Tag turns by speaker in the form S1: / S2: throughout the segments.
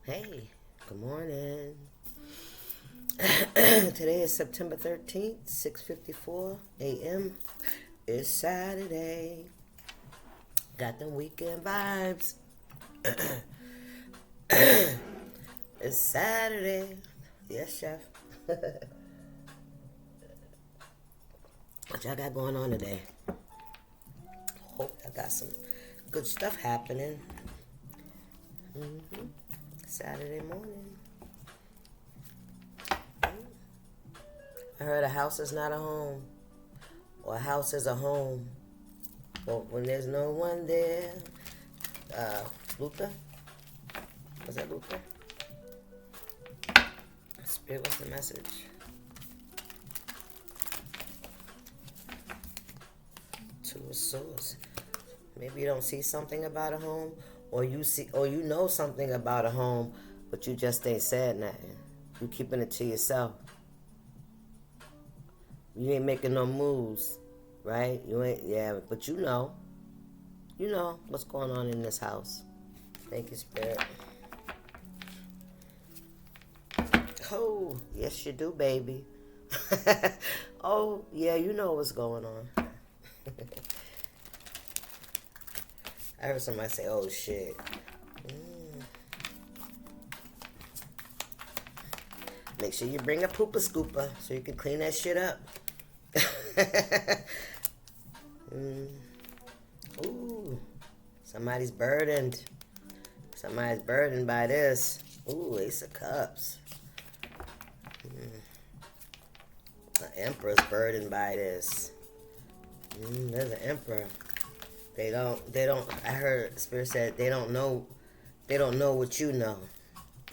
S1: Hey, good morning. Today is September 13th, 6:54 a.m. It's Saturday. Got them weekend vibes. It's Saturday. Yes, chef. What y'all got going on today? Hope I got some good stuff happening. Saturday morning. I heard a house is not a home, or a house is a home. But when there's no one there, Luther? Was that Luther? Spirit, what's the message? To a source. Maybe you don't see something about a home, or you know something about a home, but you just ain't said nothing. You keeping it to yourself. You ain't making no moves, right? You ain't, yeah, but you know what's going on in this house. Thank you, Spirit. Oh, yes you do, baby. Oh, yeah, you know what's going on. I heard somebody say, oh, shit. Make sure you bring a pooper scooper so you can clean that shit up. Ooh, somebody's burdened. Somebody's burdened by this. Ooh, Ace of Cups. The Emperor's burdened by this. There's an Emperor. They don't, I heard Spirit said they don't know what you know.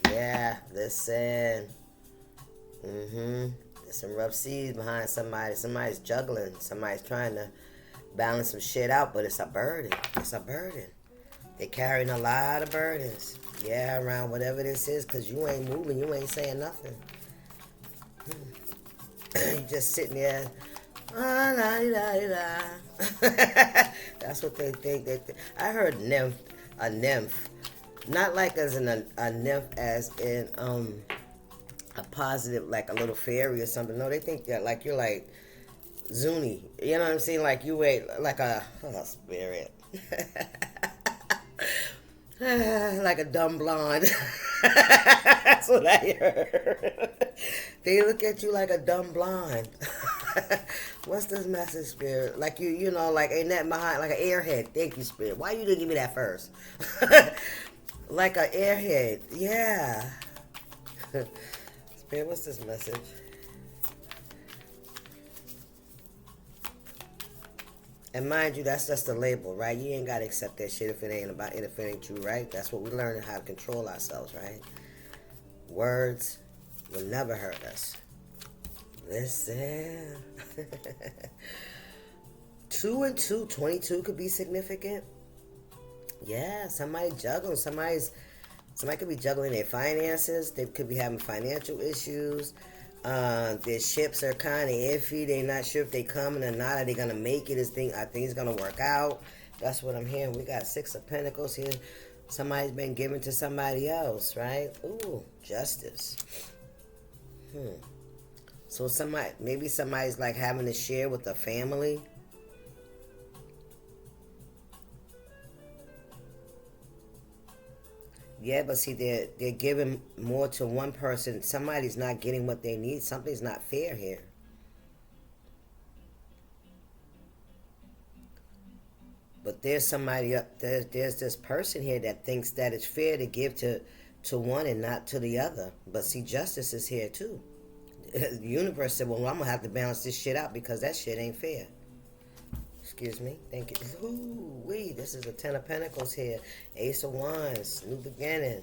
S1: Yeah, listen. There's some rough seas behind somebody. Somebody's juggling. Somebody's trying to balance some shit out, but it's a burden. It's a burden. They carrying a lot of burdens. Yeah, around whatever this is, because you ain't moving. You ain't saying nothing. You just sitting there. Ah, la, la, la. That's what they think. I heard nymph, a nymph. Not like as in a nymph as in a positive, like a little fairy or something. No, they think that like you're like Zuni. You know what I'm saying? Like you wait like a spirit. Like a dumb blonde. That's what I heard. They look at you like a dumb blonde. What's this message, Spirit? Like you know, like ain't that behind, like an airhead. Thank you, Spirit. Why you didn't give me that first? Like an airhead. Yeah. Spirit, what's this message? And mind you, that's just a label, right? You ain't gotta accept that shit if it ain't true, right? That's what we learning how to control ourselves, right? Words will never hurt us. Listen. 2 and 2, 22 could be significant. Yeah, somebody juggling. Somebody could be juggling their finances. They could be having financial issues. Their ships are kind of iffy. They're not sure if they coming or not. Are they gonna make it? Are things gonna work out? That's what I'm hearing. We got 6 of Pentacles here. Somebody's been given to somebody else, right? Ooh, justice. So maybe somebody's like having to share with a family. Yeah, but see, they're giving more to one person. Somebody's not getting what they need. Something's not fair here. But there's somebody up there. There's this person here that thinks that it's fair to give to one and not to the other. But see, justice is here too. The universe said, "Well, I'm gonna have to balance this shit out because that shit ain't fair." Excuse me. Thank you. Ooh, this is a 10 of Pentacles here. Ace of Wands, new beginning.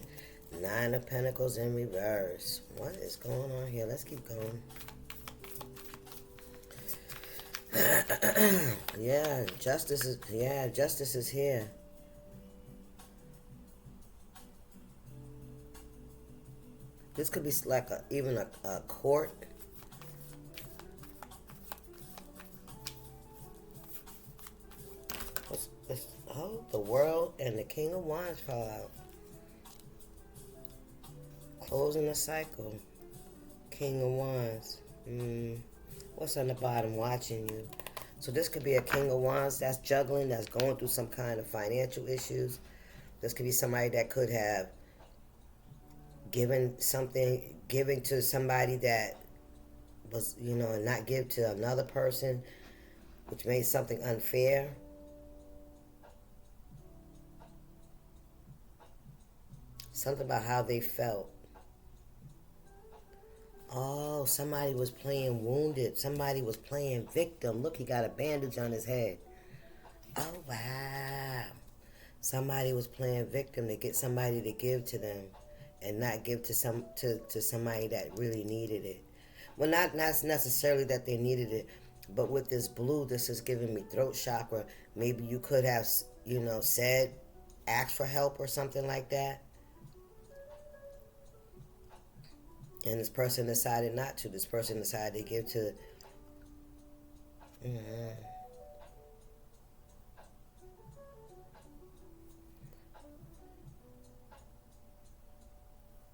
S1: 9 of Pentacles in reverse. What is going on here? Let's keep going. Yeah, justice is here. This could be like even a court. Oh, the World and the King of Wands fall out. Closing the cycle. King of Wands. What's on the bottom? Watching you. So this could be a King of Wands that's juggling, that's going through some kind of financial issues. This could be somebody that could have given to somebody that was, and not give to another person, which made something unfair. Something about how they felt. Oh, somebody was playing wounded. Somebody was playing victim. Look, he got a bandage on his head. Oh, wow. Somebody was playing victim to get somebody to give to them and not give to somebody that really needed it. Well, not necessarily that they needed it, but with this blue, this is giving me throat chakra. Maybe you could have, said, asked for help or something like that. And this person decided not to. This person decided to give to...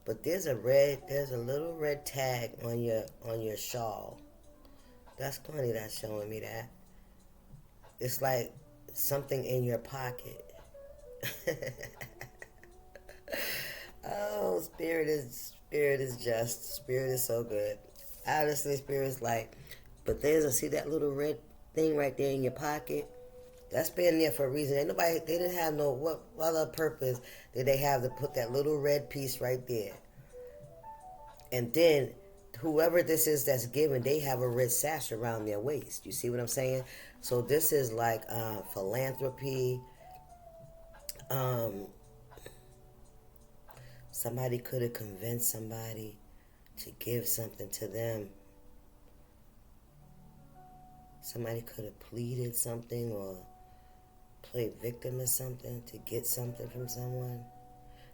S1: But there's a little red tag on your shawl. That's funny that's showing me that. It's like something in your pocket. Oh, Spirit is just. Spirit is so good. Honestly, Spirit's like, but see that little red thing right there in your pocket? That's been there for a reason. They didn't have what other purpose did they have to put that little red piece right there? And then whoever this is that's giving, they have a red sash around their waist. You see what I'm saying? So this is like philanthropy. Somebody could have convinced somebody to give something to them. Somebody could have pleaded something or played victim or something to get something from someone.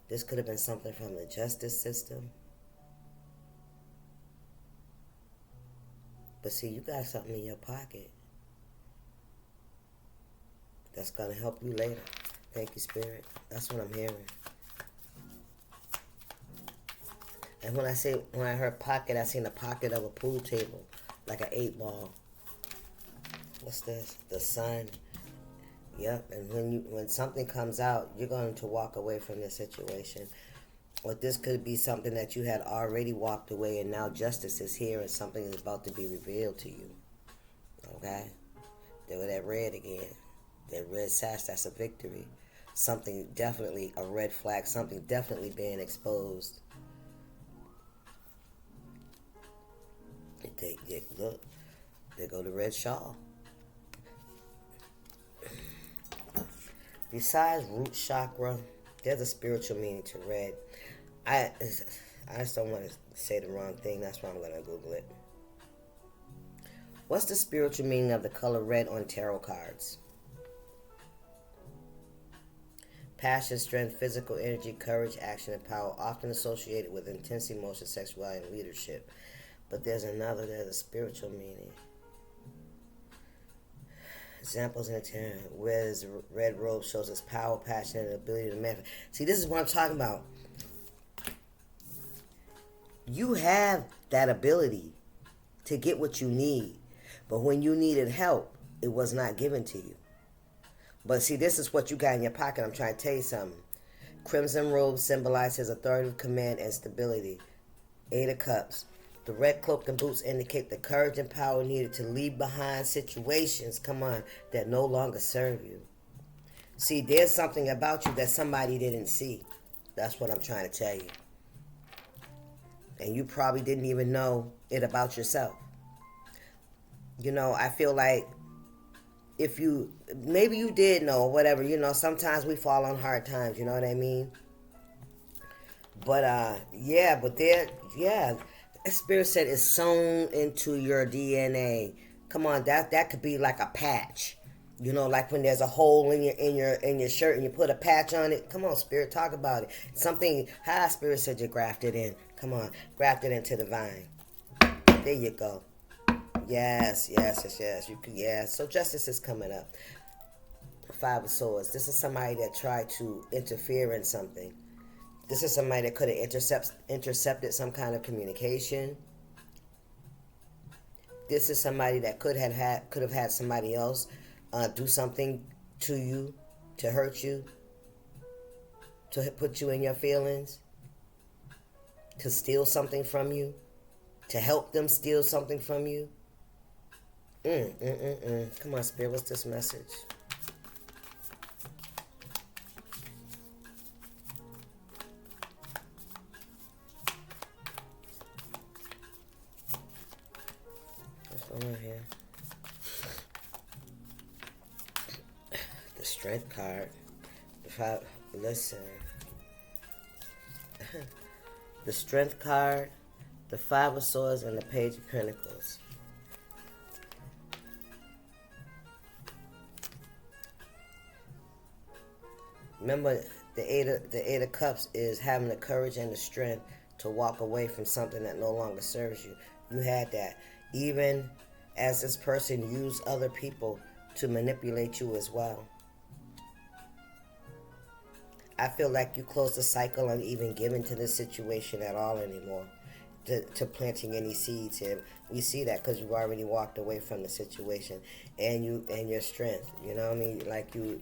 S1: This could have been something from the justice system. But see, you got something in your pocket that's going to help you later. Thank you, Spirit. That's what I'm hearing. And when I heard pocket, I seen the pocket of a pool table, like an 8-ball. What's this? The sun. Yep. And when something comes out, you're going to walk away from this situation. Or this could be something that you had already walked away, and now justice is here, and something is about to be revealed to you. Okay? There with that red again. That red sash, that's a victory. Something definitely a red flag. Something definitely being exposed. Look, there go the red shawl. Besides root chakra, there's a spiritual meaning to red. I just don't want to say the wrong thing. That's why I'm going to Google it. What's the spiritual meaning of the color red on tarot cards? Passion, strength, physical energy, courage, action, and power, often associated with intense emotion, sexuality, and leadership. But there's a spiritual meaning. Examples in the tarot. Where his red robe shows his power, passion, and ability to manifest. See, this is what I'm talking about. You have that ability to get what you need. But when you needed help, it was not given to you. But see, this is what you got in your pocket. I'm trying to tell you something. Crimson robe symbolizes his authoritative command and stability. 8 of Cups. The red cloak and boots indicate the courage and power needed to leave behind situations, that no longer serve you. See, there's something about you that somebody didn't see. That's what I'm trying to tell you. And you probably didn't even know it about yourself. I feel like maybe you did know or whatever, sometimes we fall on hard times, you know what I mean? But, Spirit said it's sewn into your DNA. Come on, that could be like a patch. Like when there's a hole in your shirt and you put a patch on it. Come on, Spirit, talk about it. Something, Spirit said you grafted in. Come on, grafted into the vine. There you go. Yes. So justice is coming up. 5 of Swords. This is somebody that tried to interfere in something. This is somebody that could have intercepted some kind of communication. This is somebody that could have had somebody else do something to you, to hurt you, to put you in your feelings, to steal something from you, to help them steal something from you. Come on, Spirit, what's this message? What's going on here? The Strength card. Listen. The Strength card, the Five of Swords, and the Page of Pentacles. Remember, the Eight of Cups is having the courage and the strength to walk away from something that no longer serves you. You had that. Even as this person used other people to manipulate you as well. I feel like you closed the cycle on even giving to this situation at all anymore. To planting any seeds here. We see that because you've already walked away from the situation, and your strength. You know what I mean? Like you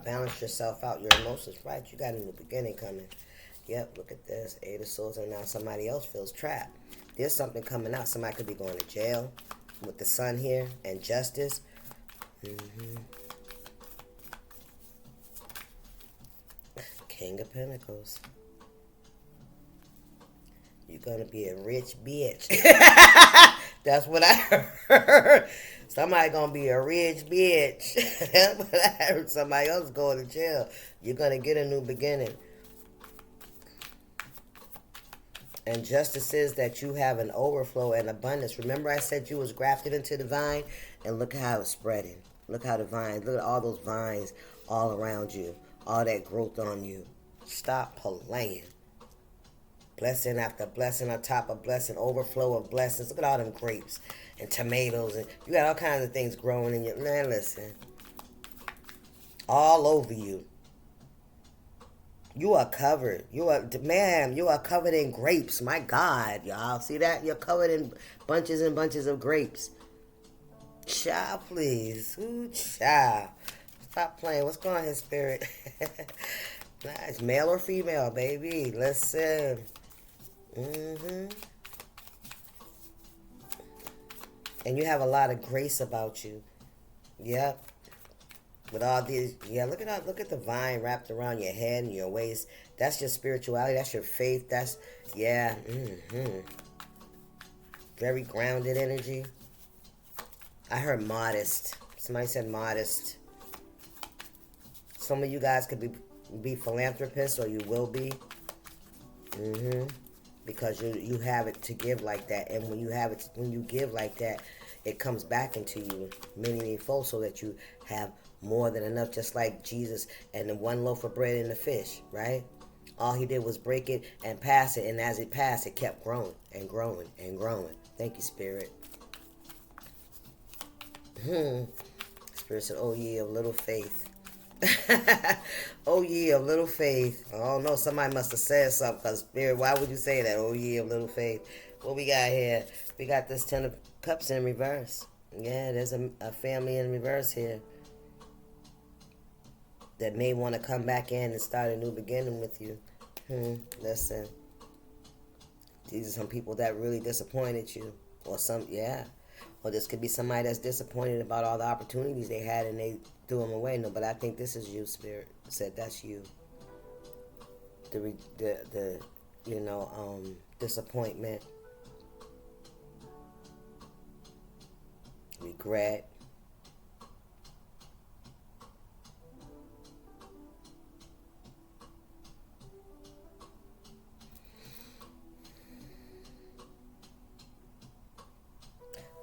S1: balanced yourself out, your emotions. Right? You got a new beginning coming. Yep. Look at this, Eight of Swords, and now somebody else feels trapped. There's something coming out. Somebody could be going to jail with the Sun here and justice. King of Pentacles. You're going to be a rich bitch. That's what I heard. Somebody going to be a rich bitch. That's what I heard. Somebody else going to jail. You're going to get a new beginning. And justice is that you have an overflow and abundance. Remember I said you was grafted into the vine? And look how it's spreading. Look how the vines, look at all those vines all around you. All that growth on you. Stop playing. Blessing after blessing on top of blessing, overflow of blessings. Look at all them grapes and tomatoes. And you got all kinds of things growing in your... Man, listen. All over you. You are covered. You are covered in grapes. My God, y'all. See that? You're covered in bunches and bunches of grapes. Child, please. Ooh, child. Stop playing. What's going on here, Spirit? Nice. Male or female, baby. Listen. And you have a lot of grace about you. Yep. With all these, look at the vine wrapped around your head and your waist. That's your spirituality. That's your faith. That's, very grounded energy. I heard modest. Somebody said modest. Some of you guys could be philanthropists, or you will be. Because you have it to give like that, and when you give like that, it comes back into you many fold, so that you have more than enough, just like Jesus and the one loaf of bread and the fish, right? All he did was break it and pass it, and as it passed, it kept growing and growing and growing. Thank you, Spirit. Spirit said, oh, ye of little faith. Oh, ye of little faith. Oh, no, somebody must have said something, because Spirit, why would you say that? Oh, ye of little faith. What we got here? We got this 10 of Cups in reverse. Yeah, there's a family in reverse here that may want to come back in and start a new beginning with you. Listen. These are some people that really disappointed you. Or Or this could be somebody that's disappointed about all the opportunities they had and they threw them away. No, but I think this is you, Spirit. Said that's you. The disappointment, regret.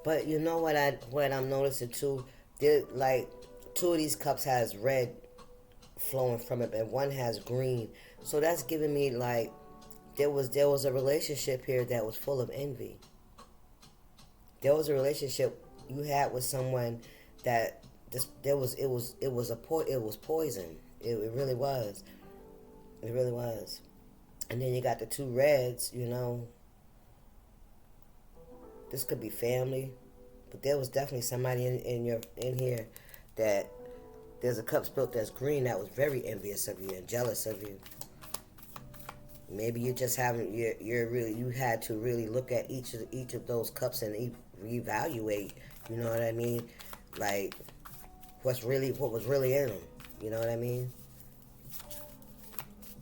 S1: But you know what I'm noticing too? Like 2 of these cups has red flowing from it, and 1 has green. So that's giving me like there was a relationship here that was full of envy. There was a relationship you had with someone that it was poison. It really was. It really was. And then you got the two reds, This could be family, but there was definitely somebody in here that there's a cup spilt that's green that was very envious of you and jealous of you. Maybe you just haven't. You had to really look at each of those cups and reevaluate. You know what I mean? Like what was really in them. You know what I mean?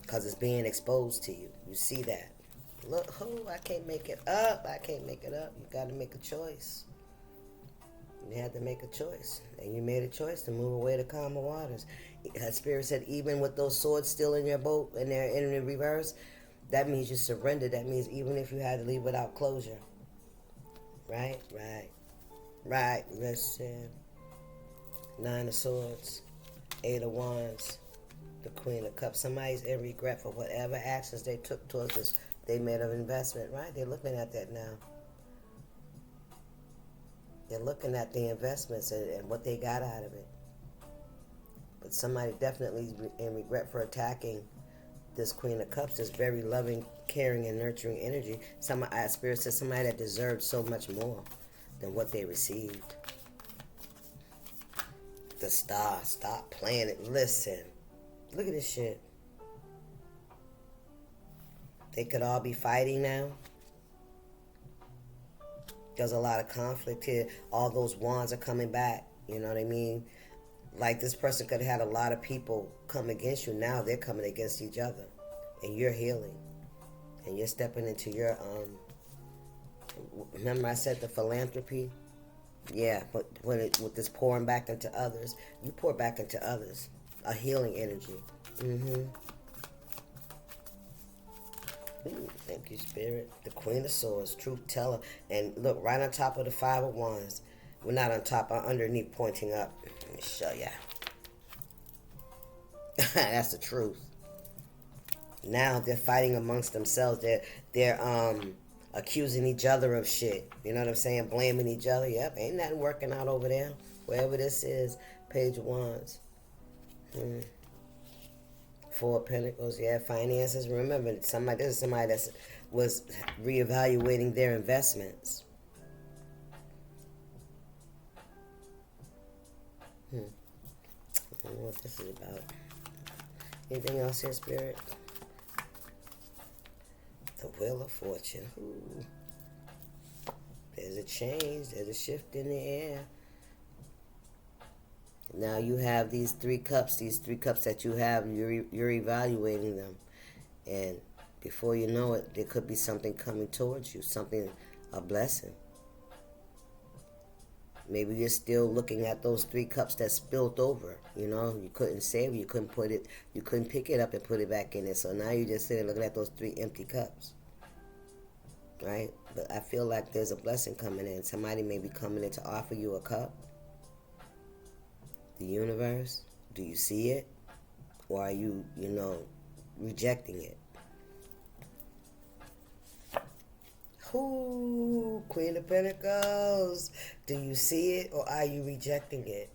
S1: Because it's being exposed to you. You see that. Look, I can't make it up. I can't make it up. You got to make a choice. You had to make a choice. And you made a choice to move away to calmer waters. That spirit said, even with those swords still in your boat and they're in the reverse, that means you surrendered. That means even if you had to leave without closure. Right? Listen. 9 of Swords. 8 of Wands. The Queen of Cups. Somebody's in regret for whatever actions they took towards this. They made an investment, right? They're looking at that now. They're looking at the investments and what they got out of it. But somebody definitely is in regret for attacking this Queen of Cups, this very loving, caring, and nurturing energy. Spirit says somebody that deserved so much more than what they received. The Star, stop playing it. Listen, look at this shit. They could all be fighting now. There's a lot of conflict here. All those wands are coming back. You know what I mean? Like this person could have had a lot of people come against you. Now they're coming against each other. And you're healing. And you're stepping into your, remember I said the philanthropy? Yeah, but with this pouring back into others, you pour back into others. A healing energy. Ooh, thank you, Spirit. The Queen of Swords, truth teller. And look, right on top of the 5 of Wands. We're not on top, underneath, pointing up. Let me show ya. That's the truth. Now they're fighting amongst themselves. They're accusing each other of shit. You know what I'm saying? Blaming each other. Yep, ain't nothing working out over there. Wherever this is, Page of Wands. 4 of Pentacles, yeah, finances. Remember, this is somebody that was reevaluating their investments. I don't know what this is about. Anything else here, Spirit? The Wheel of Fortune. Ooh. There's a change. There's a shift in the air. Now you have these 3 cups. These 3 cups that you have, you're evaluating them. And before you know it, there could be something coming towards you. A blessing. Maybe you're still looking at those 3 cups that spilled over. You couldn't save it. You couldn't pick it up and put it back in there. So now you're just sitting looking at those 3 empty cups. Right? But I feel like there's a blessing coming in. Somebody may be coming in to offer you a cup. The universe, do you see it? Or are you, rejecting it? Ooh, Queen of Pentacles. Do you see it or are you rejecting it?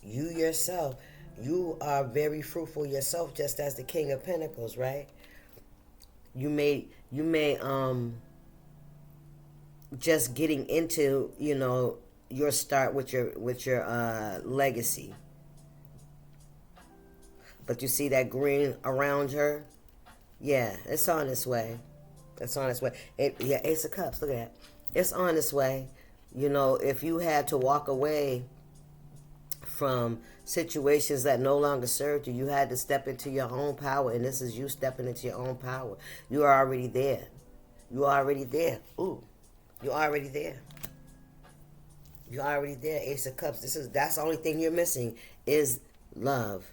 S1: You yourself, you are very fruitful yourself, just as the King of Pentacles, right? You may just getting into, your start with your legacy. But you see that green around her? Yeah, it's on its way. It's on its way. Ace of Cups, look at that. It's on its way. If you had to walk away from situations that no longer served you, you had to step into your own power. And this is you stepping into your own power. You are already there. You are already there. Ooh, you're already there. You're already there, Ace of Cups. That's the only thing you're missing is love.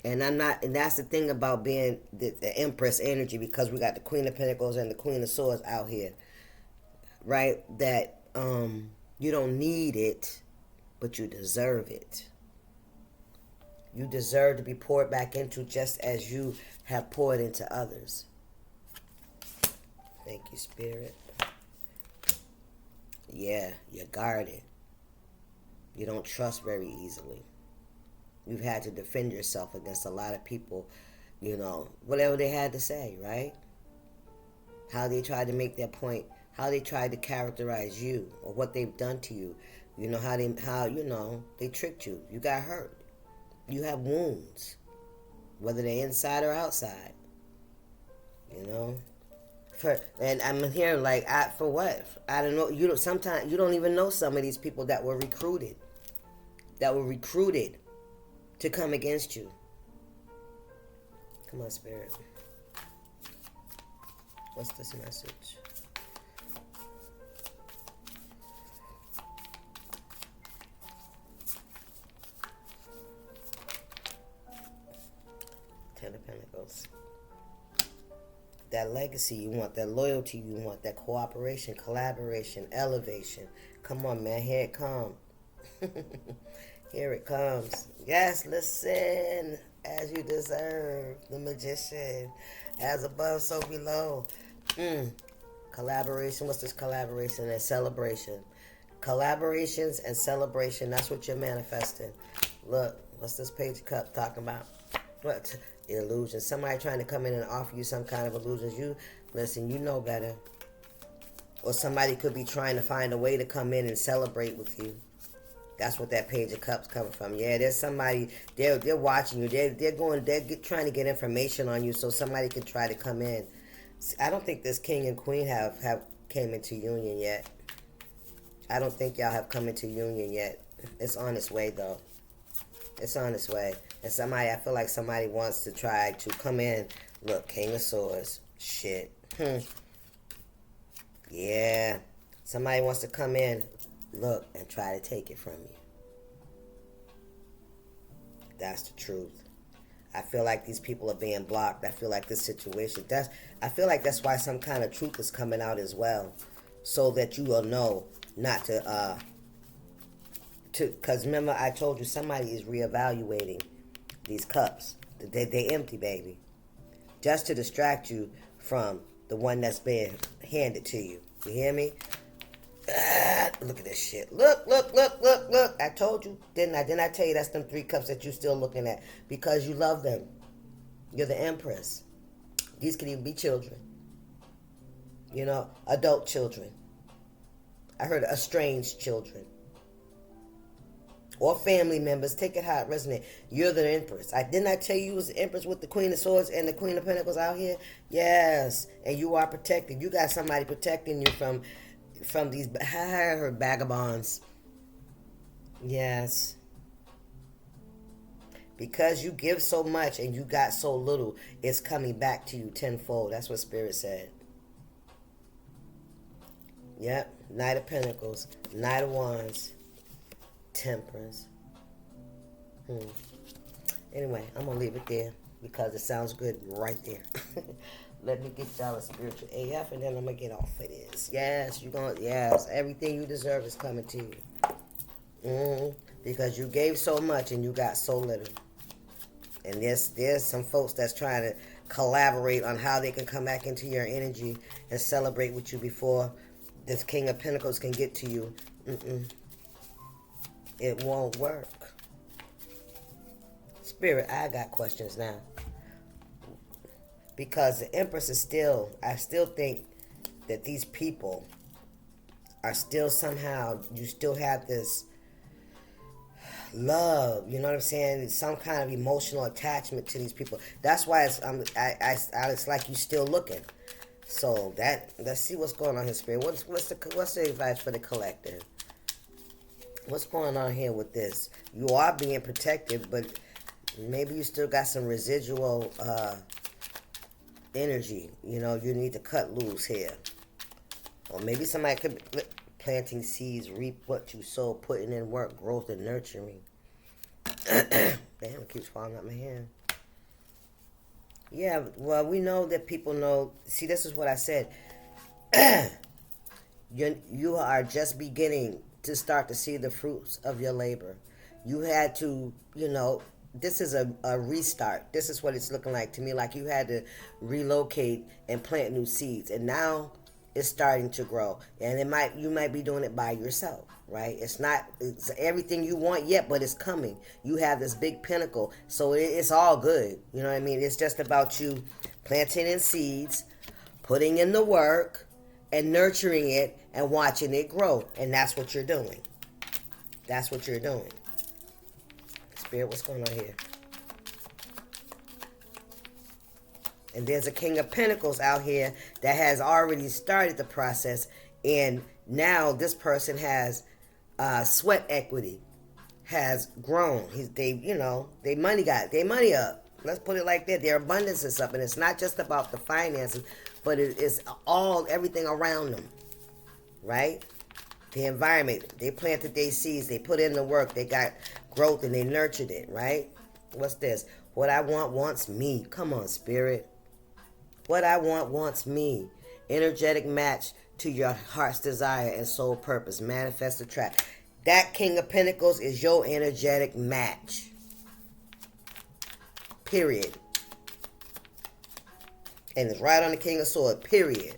S1: And that's the thing about being the Empress energy, because we got the Queen of Pentacles and the Queen of Swords out here. Right? That you don't need it, but you deserve it. You deserve to be poured back into just as you have poured into others. Thank you, Spirit. Yeah, you're guarded. You don't trust very easily. You've had to defend yourself against a lot of people You know, whatever they had to say, right? How they tried to make their point, how they tried to characterize you or what they've done to you. You know, they tricked you. You got hurt. You have wounds, whether they're inside or outside. You know? And I'm here like, for what? I don't know. Sometimes you don't even know some of these people that were recruited to come against you. Come on, Spirit. What's this message? Ten of Pentacles. That legacy you want, that loyalty you want, that cooperation, collaboration, elevation. Come on, man. Here it comes. Here it comes. Yes, listen. As you deserve. The Magician. As above, so below. Collaboration. What's this collaboration and celebration? Collaborations and celebration. That's what you're manifesting. Look, what's this Page of Cups talking about? What? Illusion. Somebody trying to come in and offer you some kind of illusions. You listen, you know better. Or somebody could be trying to find a way to come in and celebrate with you. That's what that Page of Cups coming from. Yeah, there's somebody, they're watching you. They're trying to get information on you so somebody could try to come in. See, I don't think this King and Queen have came into union yet. I don't think y'all have come into union yet. It's on its way though. It's on its way. And I feel like somebody wants to try to come in. Look, King of Swords. Shit. Yeah. Somebody wants to come in, look, and try to take it from you. That's the truth. I feel like these people are being blocked. I feel like this situation, I feel like that's why some kind of truth is coming out as well. So that you will know not because remember I told you somebody is reevaluating these cups. They empty, baby. Just to distract you from the one that's being handed to you. You hear me? Look at this shit. Look. I told you, didn't I? Didn't I tell you that's them 3 cups that you're still looking at? Because you love them. You're the Empress. These can even be children. You know, adult children. I heard estranged children. Or family members. Take it how it resonates. You're the Empress. Didn't I tell you was the Empress with the Queen of Swords and the Queen of Pentacles out here? Yes. And you are protected. You got somebody protecting you from these, I heard vagabonds. Yes. Because you give so much and you got so little, it's coming back to you tenfold. That's what Spirit said. Yep. Knight of Pentacles. Knight of Wands. Temperance. Anyway, I'm going to leave it there because it sounds good right there. Let me get y'all a spiritual AF and then I'm going to get off of this. Yes, yes, everything you deserve is coming to you. Because you gave so much and you got so little. And there's some folks that's trying to collaborate on how they can come back into your energy and celebrate with you before this King of Pentacles can get to you. It won't work. Spirit, I got questions now. Because the Empress is I still think that these people are still somehow, you still have this love, you know what I'm saying? Some kind of emotional attachment to these people. That's why it's like you still looking. So let's see what's going on here, Spirit. What's the advice for the collective? What's going on here with this? You are being protected, but maybe you still got some residual energy. You know, you need to cut loose here. Or maybe somebody could be planting seeds, reap what you sow, putting in work, growth, and nurturing. Damn, it keeps falling out my hand. Yeah, well, we know that people know. See, this is what I said. You are just beginning to start to see the fruits of your labor. You had to, this is a restart. This is what it's looking like to me, like you had to relocate and plant new seeds. And now is starting to grow, and you might be doing it by yourself, right? It's everything you want yet, but it's coming. You have this big pinnacle, so it's all good. You know what I mean? It's just about you planting in seeds, putting in the work, and nurturing it and watching it grow, and that's what you're doing. That's what you're doing. Spirit, what's going on here? And there's a King of Pentacles out here that has already started the process, and now this person has sweat equity, has grown. They money up. Let's put it like that. Their abundance is up, and it's not just about the finances, but it's everything around them, right? The environment. They planted their seeds. They put in the work. They got growth, and they nurtured it, right? What's this? What I want wants me. Come on, Spirit. What I want wants me. Energetic match to your heart's desire and soul purpose. Manifest, attract. That King of Pentacles is your energetic match. Period. And it's right on the King of Swords. Period.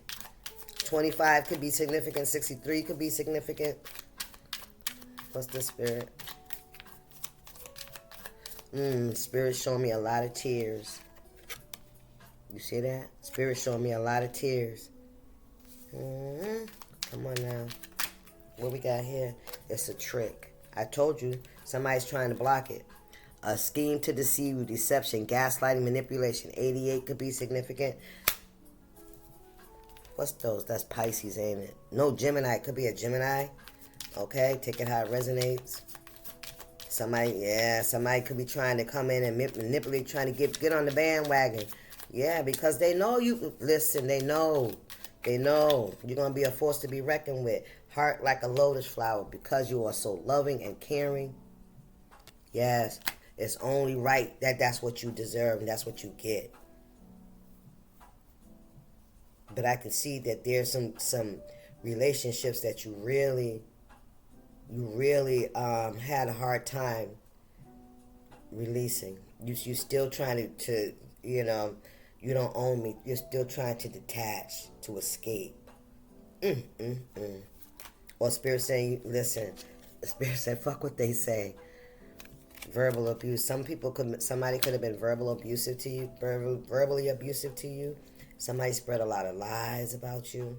S1: 25 could be significant. 63 could be significant. What's this, Spirit? Spirit showing me a lot of tears. You see that? Spirit showing me a lot of tears. Come on now. What we got here? It's a trick. I told you, somebody's trying to block it. A scheme to deceive you, deception, gaslighting, manipulation. 88 could be significant. What's those? That's Pisces, ain't it? No, Gemini. It could be a Gemini. Okay, take it how it resonates. Somebody could be trying to come in and manipulate, trying to get on the bandwagon. Yeah, because they know you. Listen, they know. They know you're going to be a force to be reckoned with. Heart like a lotus flower because you are so loving and caring. Yes, it's only right that's what you deserve and that's what you get. But I can see that there's some relationships that you really had a hard time releasing. You still trying to you don't own me. You're still trying to detach, to escape. Or Spirit saying, listen, Spirit said, fuck what they say. Verbal abuse. Somebody could have been verbally abusive to you. Somebody spread a lot of lies about you.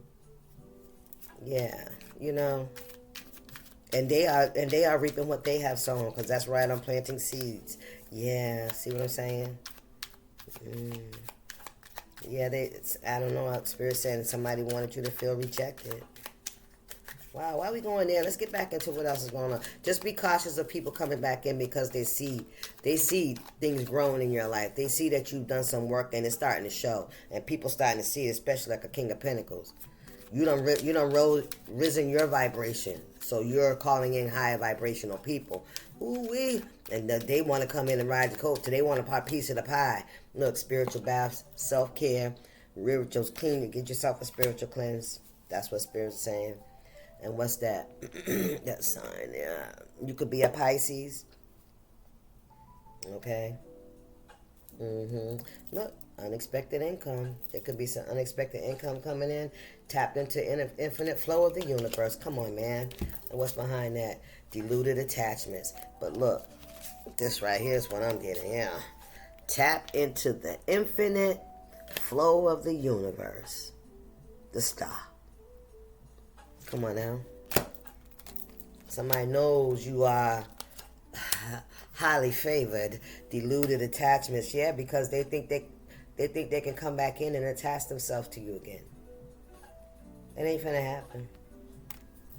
S1: Yeah, And they are reaping what they have sown, because that's right, I'm planting seeds. Yeah, see what I'm saying? Yeah, I don't know, Spirit saying somebody wanted you to feel rejected. Wow, why are we going there? Let's get back into what else is going on. Just be cautious of people coming back in because they see things growing in your life. They see that you've done some work and it's starting to show. And people starting to see it, especially like a King of Pentacles. You done risen your vibration. So you're calling in higher vibrational people. Ooh-wee. And they want to come in and ride the coat. They want a piece of the pie. Look, spiritual baths, self-care, rituals, clean. Get yourself a spiritual cleanse. That's what Spirit's saying. And what's that? That sign, yeah. You could be a Pisces. Okay. Look, unexpected income. There could be some unexpected income coming in. Tapped into infinite flow of the universe. Come on, man. And what's behind that? Diluted attachments. But look, this right here is what I'm getting, yeah. Tap into the infinite flow of the universe. The star. Come on now. Somebody knows you are highly favored. Deluded attachments, yeah, because they think they can come back in and attach themselves to you again. That ain't finna happen.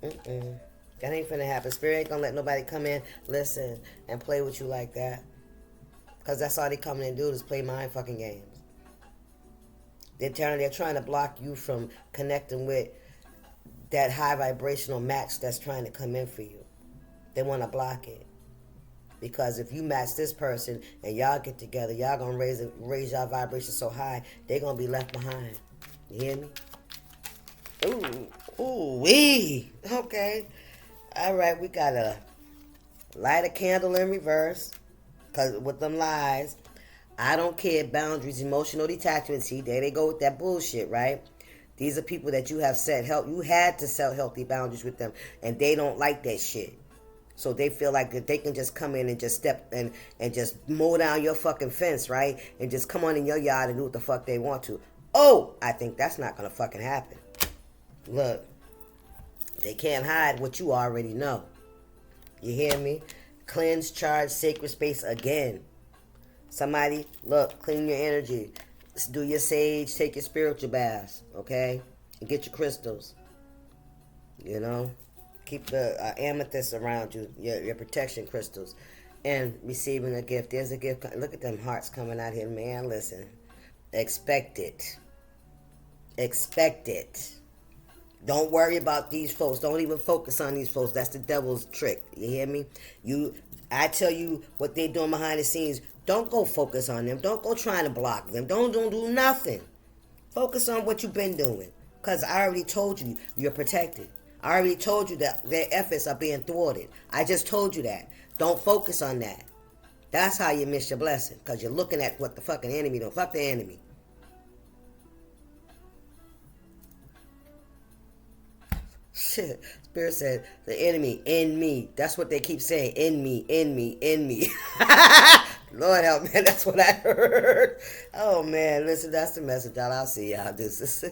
S1: That ain't finna happen. Spirit ain't gonna let nobody come in, listen, and play with you like that. Because that's all they come in and do is play mind fucking games. They're trying to block you from connecting with that high vibrational match that's trying to come in for you. They want to block it. Because if you match this person and y'all get together, y'all going to raise y'all vibration so high, they're going to be left behind. You hear me? Ooh-wee. Okay. All right, we got to light a candle in reverse. Because with them lies, I don't care, boundaries, emotional detachment. See, there they go with that bullshit, right? These are people that you have set help. You had to set healthy boundaries with them, and they don't like that shit. So they feel like that they can just come in and just step and just mow down your fucking fence, right? And just come on in your yard and do what the fuck they want to. Oh, I think that's not gonna fucking happen. Look, they can't hide what you already know. You hear me? Cleanse, charge, sacred space again. Somebody, look, clean your energy. Do your sage, take your spiritual baths, okay? And get your crystals. You know? Keep the amethyst around you, your protection crystals. And receiving a gift. There's a gift. Look at them hearts coming out here, man. Listen. Expect it. Expect it. Don't worry about these folks. Don't even focus on these folks. That's the devil's trick. You hear me? I tell you what they're doing behind the scenes. Don't go focus on them. Don't go trying to block them. Don't do nothing. Focus on what you've been doing. Because I already told you you're protected. I already told you that their efforts are being thwarted. I just told you that. Don't focus on that. That's how you miss your blessing. Because you're looking at what the fucking enemy doing. Fuck the enemy. Shit. Spirit said, the enemy, in me. That's what they keep saying. In me, in me, in me. Lord help, man. That's what I heard. Oh, man. Listen, that's the message, y'all. I'll see y'all. This is